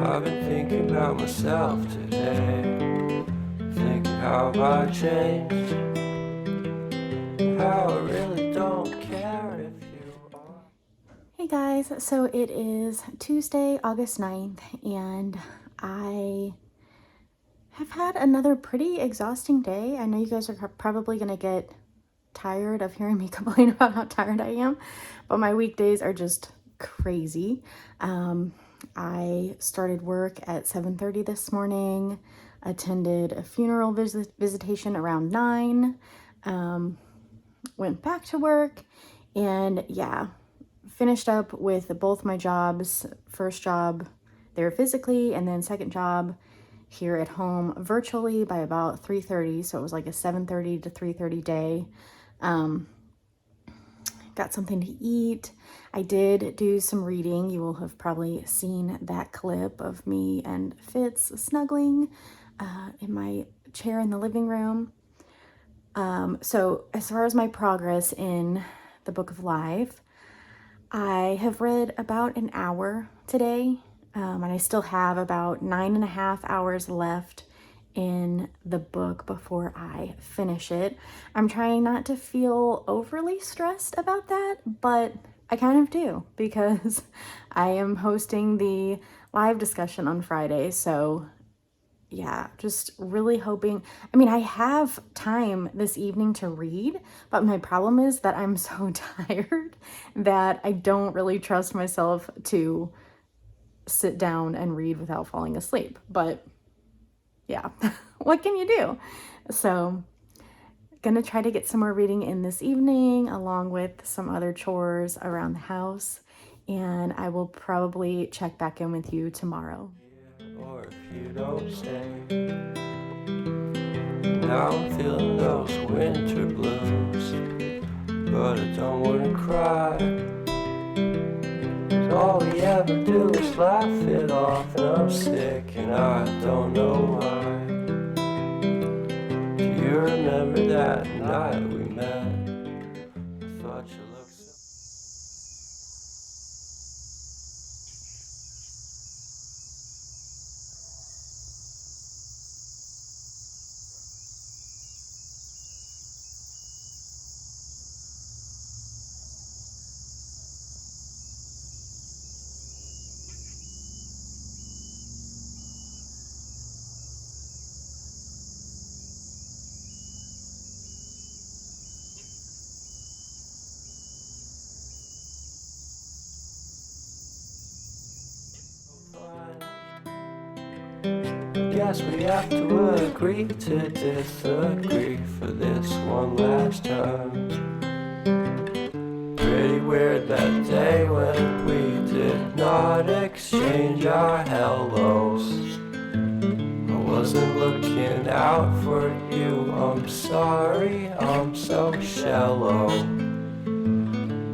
I've been thinking about myself today, thinking how I changed, how I really don't care if you are. Hey guys, so it is Tuesday, August 9th, and I have had another pretty exhausting day. I know you guys are probably going to get tired of hearing me complain about how tired I am, but my weekdays are just crazy. I started work at 7:30 this morning, attended a funeral visitation around 9, went back to work, and yeah, finished up with both my jobs. First job there physically, and then second job here at home virtually by about 3:30. So it was like a 7:30 to 3:30 day. Got something to eat. I did do some reading. You will have probably seen that clip of me and Fitz snuggling in my chair in the living room. So as far as my progress in the Book of Life, I have read about an hour today, and I still have about 9.5 hours left in the book before I finish it. I'm trying not to feel overly stressed about that, but I kind of do because I am hosting the live discussion on Friday. So yeah, just really hoping. I mean, I have time this evening to read, but my problem is that I'm so tired that I don't really trust myself to sit down and read without falling asleep. But yeah, what can you do? So, gonna try to get some more reading in this evening, along with some other chores around the house. And I will probably check back in with you tomorrow. Or if you don't stay, now I'm feeling those winter blues, but I don't wanna cry. 'Cause all we ever do is laugh it off, and I'm sick and I don't know why. Do you remember that night we met? I thought you looked so. Guess we have to agree to disagree for this one last time. Pretty weird that day when we did not exchange our hellos. I wasn't looking out for you, I'm sorry, I'm so shallow.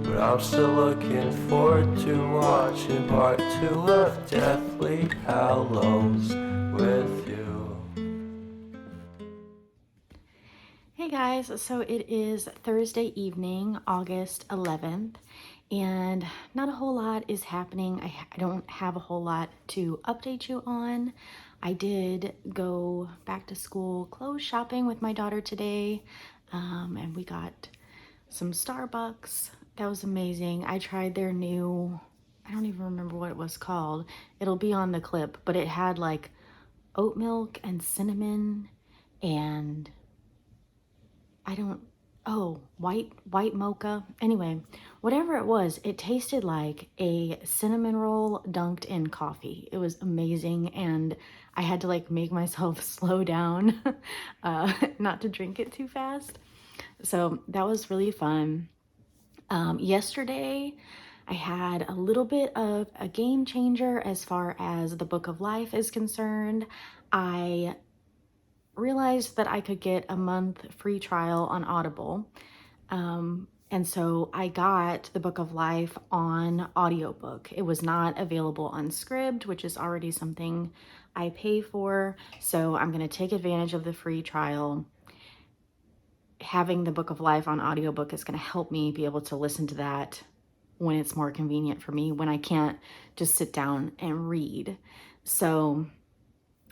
But I'm still looking forward to watching part 2 of Deathly Hallows with you. Hey guys, so it is Thursday evening, August 11th, and not a whole lot is happening. I don't have a whole lot to update you on. I did go back to school clothes shopping with my daughter today, and we got some Starbucks. That was amazing. I tried their new, I don't even remember what it was called. It'll be on the clip, but it had like oat milk and cinnamon and white mocha. Anyway, whatever it was, it tasted like a cinnamon roll dunked in coffee. It was amazing, and I had to like make myself slow down not to drink it too fast. So that was really fun. Yesterday, I had a little bit of a game changer as far as the Book of Life is concerned. I realized that I could get a month free trial on Audible. And so I got the Book of Life on audiobook. It was not available on Scribd, which is already something I pay for. So I'm going to take advantage of the free trial. Having the Book of Life on audiobook is going to help me be able to listen to that when it's more convenient for me, when I can't just sit down and read. So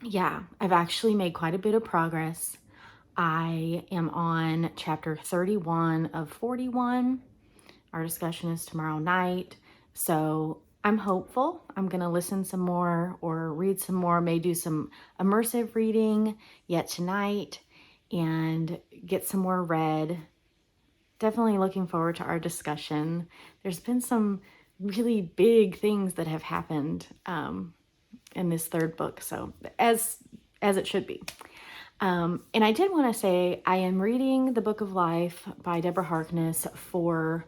yeah, I've actually made quite a bit of progress. I am on chapter 31 of 41. Our discussion is tomorrow night. So I'm hopeful. I'm going to listen some more or read some more, may do some immersive reading yet tonight and get some more read. Definitely looking forward to our discussion. There's been some really big things that have happened in this third book, so as it should be. And I did want to say I am reading The Book of Life by Deborah Harkness for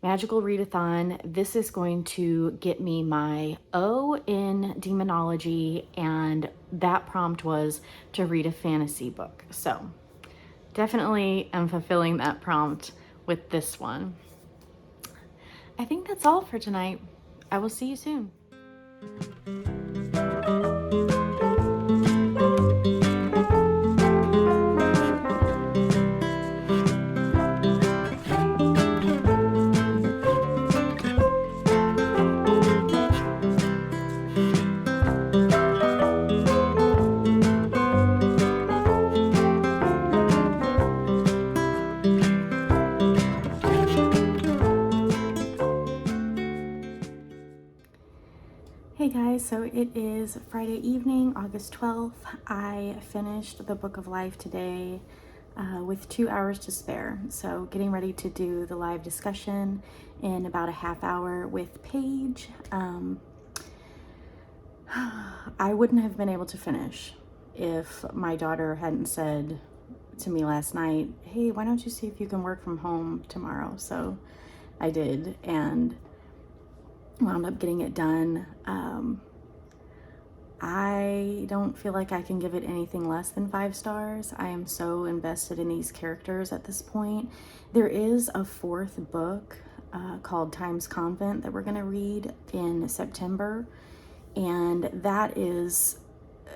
Magical Readathon. This is going to get me my O in demonology, and that prompt was to read a fantasy book. So definitely am fulfilling that prompt with this one. I think that's all for tonight. I will see you soon. Hey guys, so it is Friday evening, August 12th. I finished the Book of Life today with 2 hours to spare. So getting ready to do the live discussion in about a half hour with Paige. I wouldn't have been able to finish if my daughter hadn't said to me last night, hey, why don't you see if you can work from home tomorrow? So I did, and wound up getting it done. I don't feel like I can give it anything less than 5 stars. I am so invested in these characters at this point. There is a 4th book called Times Convent that we're going to read in September, and that is,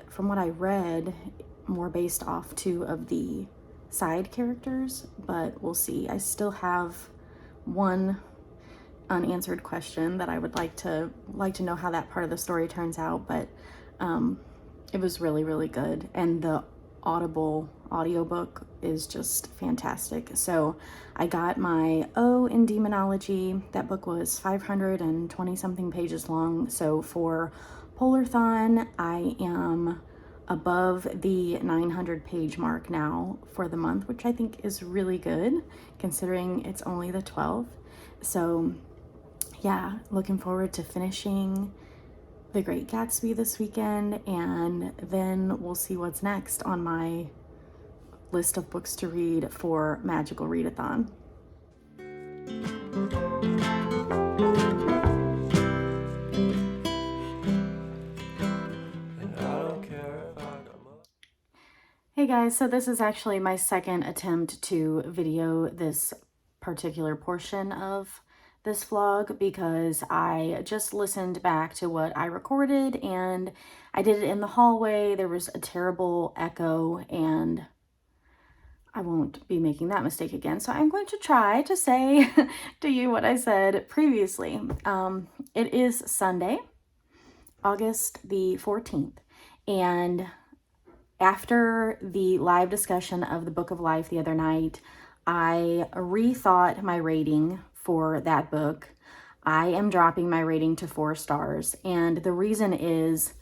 from what I read, more based off 2 of the side characters, but we'll see. I still have one unanswered question that I would like to know how that part of the story turns out, but it was really, really good, and the Audible audiobook is just fantastic. So I got my O in demonology. That book was 520 something pages long. So for Polarthon, I am above the 900 page mark now for the month, which I think is really good considering it's only the 12th. So yeah, looking forward to finishing The Great Gatsby this weekend, and then we'll see what's next on my list of books to read for Magical Readathon. Hey guys, so this is actually my second attempt to video this particular portion of this vlog because I just listened back to what I recorded and I did it in the hallway. There was a terrible echo and I won't be making that mistake again. So I'm going to try to say to you what I said previously. It is Sunday, August the 14th, and after the live discussion of the Book of Life the other night, I rethought my rating for that book. I am dropping my rating to 4 stars. And the reason is,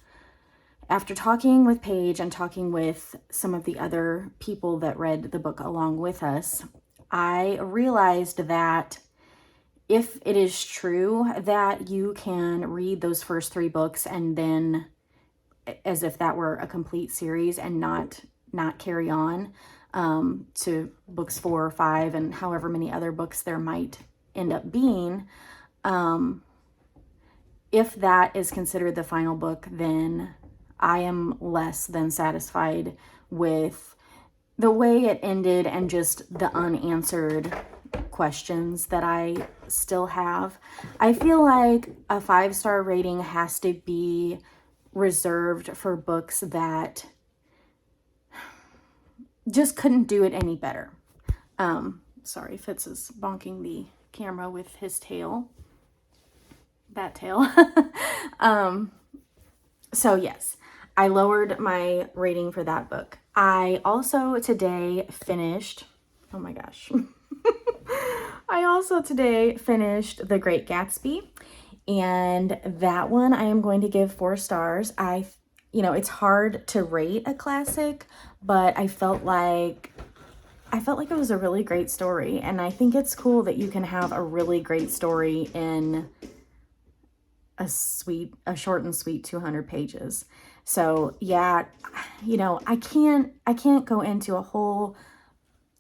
after talking with Paige and talking with some of the other people that read the book along with us, I realized that if it is true that you can read those first 3 books and then as if that were a complete series and not carry on to books 4 or 5 and however many other books there might end up being. If that is considered the final book, then I am less than satisfied with the way it ended and just the unanswered questions that I still have. I feel like a 5-star rating has to be reserved for books that just couldn't do it any better. Sorry, Fitz is bonking the camera with his tail. That tail. So yes, I lowered my rating for that book. I also today finished, oh my gosh. I also today finished The Great Gatsby, and that one I am going to give 4 stars. It's hard to rate a classic, but I felt like it was a really great story, and I think it's cool that you can have a really great story in a short and sweet 200 pages. So yeah, I can't go into a whole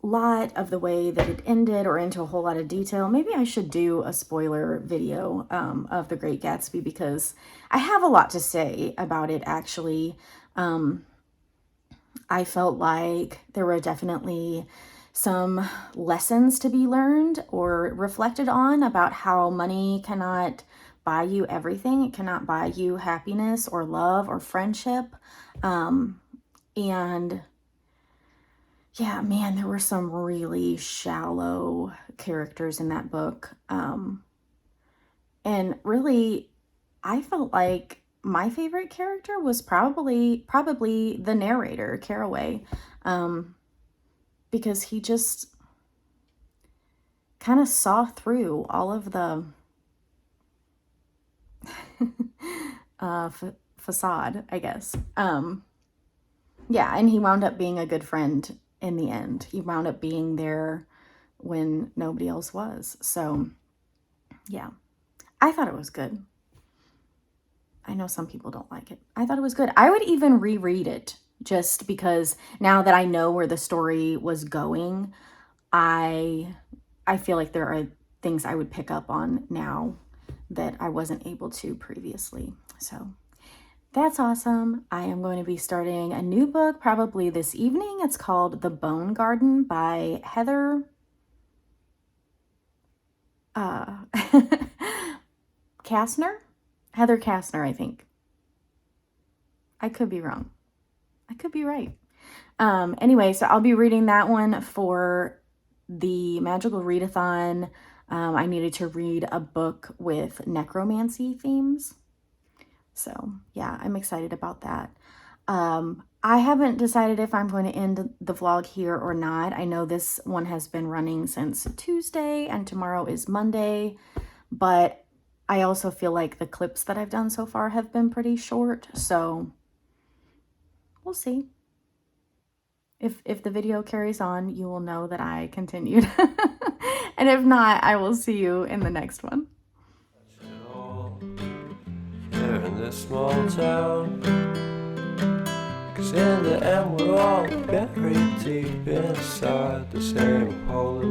lot of the way that it ended or into a whole lot of detail. Maybe I should do a spoiler video of The Great Gatsby, because I have a lot to say about it actually. I felt like there were definitely some lessons to be learned or reflected on about how money cannot buy you everything. It cannot buy you happiness or love or friendship. And yeah, man, there were some really shallow characters in that book. And really, I felt like my favorite character was probably the narrator, Caraway, because he just kind of saw through all of the facade, I guess. Yeah, and he wound up being a good friend in the end. He wound up being there when nobody else was. So, yeah, I thought it was good. I know some people don't like it. I thought it was good. I would even reread it just because now that I know where the story was going, I feel like there are things I would pick up on now that I wasn't able to previously. So that's awesome. I am going to be starting a new book probably this evening. It's called The Bone Garden by Heather Kastner? Heather Kastner, I think. I could be wrong. I could be right. Anyway, so I'll be reading that one for the Magical Readathon. I needed to read a book with necromancy themes. So yeah, I'm excited about that. I haven't decided if I'm going to end the vlog here or not. I know this one has been running since Tuesday and tomorrow is Monday, but I also feel like the clips that I've done so far have been pretty short, so we'll see. If the video carries on, you will know that I continued. And if not, I will see you in the next one. Here in this small town, 'cause in the end we're all buried deep inside the same hole